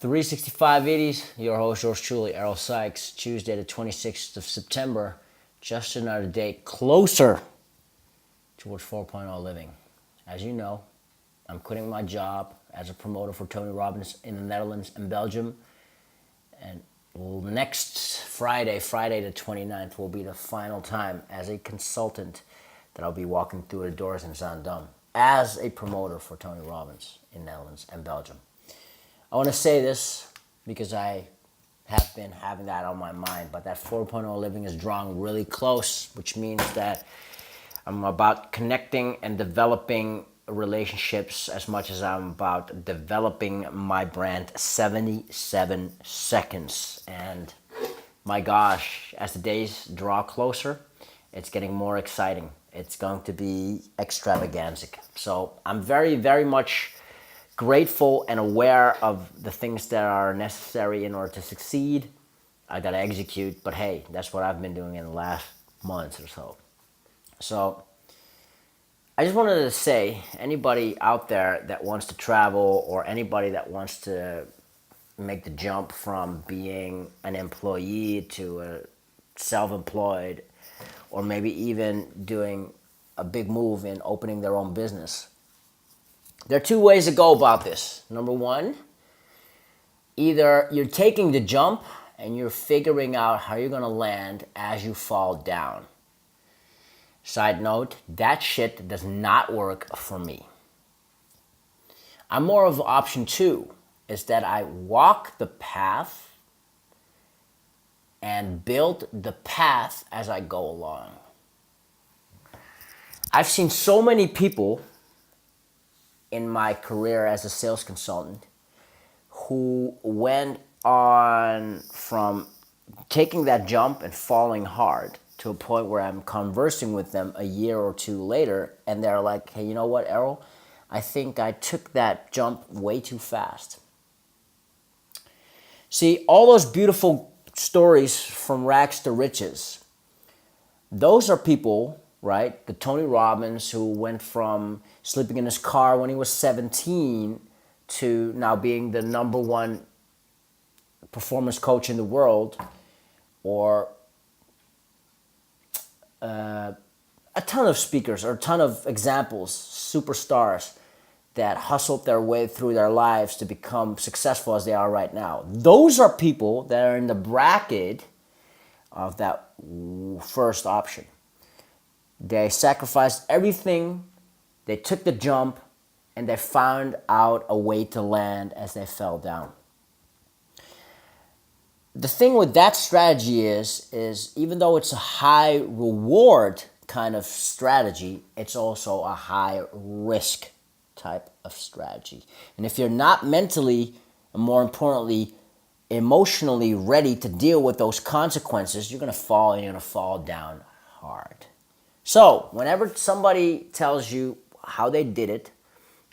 365Viddies, your host, yours truly, Errol Sykes. Tuesday, the 26th of September. Just another day closer towards 4.0 living. As you know, I'm quitting my job as a promoter for Tony Robbins in the Netherlands and Belgium. And next Friday the 29th, will be the final time as a consultant that I'll be walking through the doors in One&Done as a promoter for Tony Robbins in Netherlands and Belgium. I want to say this because I have been having that on my mind, but that 4.0 living is drawing really close, which means that I'm about connecting and developing relationships as much as I'm about developing my brand. 77 seconds. And my gosh, as the days draw closer, it's getting more exciting. It's going to be extravaganza. So I'm very, very much grateful and aware of the things that are necessary in order to succeed. I got to execute, but hey, that's what I've been doing in the last months or so. So I just wanted to say, anybody out there that wants to travel or anybody that wants to make the jump from being an employee to a self-employed, or maybe even doing a big move in opening their own business, there are two ways to go about this. Number one, either you're taking the jump and you're figuring out how you're going to land as you fall down. Side note, that shit does not work for me. I'm more of option two, is that I walk the path and build the path as I go along. I've seen so many people in my career as a sales consultant who went on from taking that jump and falling hard to a point where I'm conversing with them a year or two later, and they're like, hey, you know what, Errol? I think I took that jump way too fast. See, all those beautiful stories from rags to riches, those are people, right? The Tony Robbins who went from sleeping in his car when he was 17 to now being the number one performance coach in the world, or a ton of speakers or a ton of examples, superstars that hustled their way through their lives to become successful as they are right now. Those are people that are in the bracket of that first option. They sacrificed everything, they took the jump, and they found out a way to land as they fell down. The thing with that strategy is even though it's a high reward kind of strategy, it's also a high risk type of strategy. And if you're not mentally, and more importantly, emotionally ready to deal with those consequences, you're going to fall, and you're going to fall down hard. So whenever somebody tells you how they did it,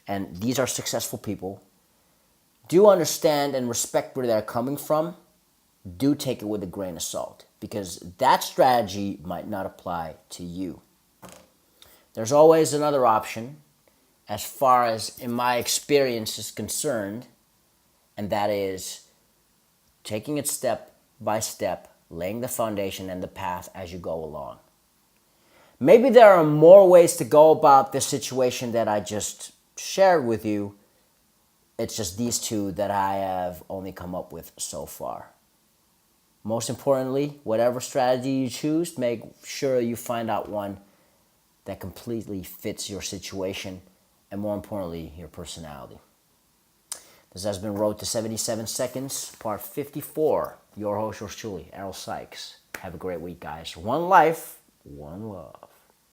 and these are successful people, do understand and respect where they're coming from. Do take it with a grain of salt, because that strategy might not apply to you. There's always another option as far as in my experience is concerned, and that is taking it step by step, laying the foundation and the path as you go along. Maybe there are more ways to go about this situation that I just shared with you. It's just these two that I have only come up with so far. Most importantly, whatever strategy you choose, make sure you find out one that completely fits your situation and, more importantly, your personality. This has been Road to 77 Seconds, Part 54. Your host, yours truly, Errol Sykes. Have a great week, guys. One life, one love.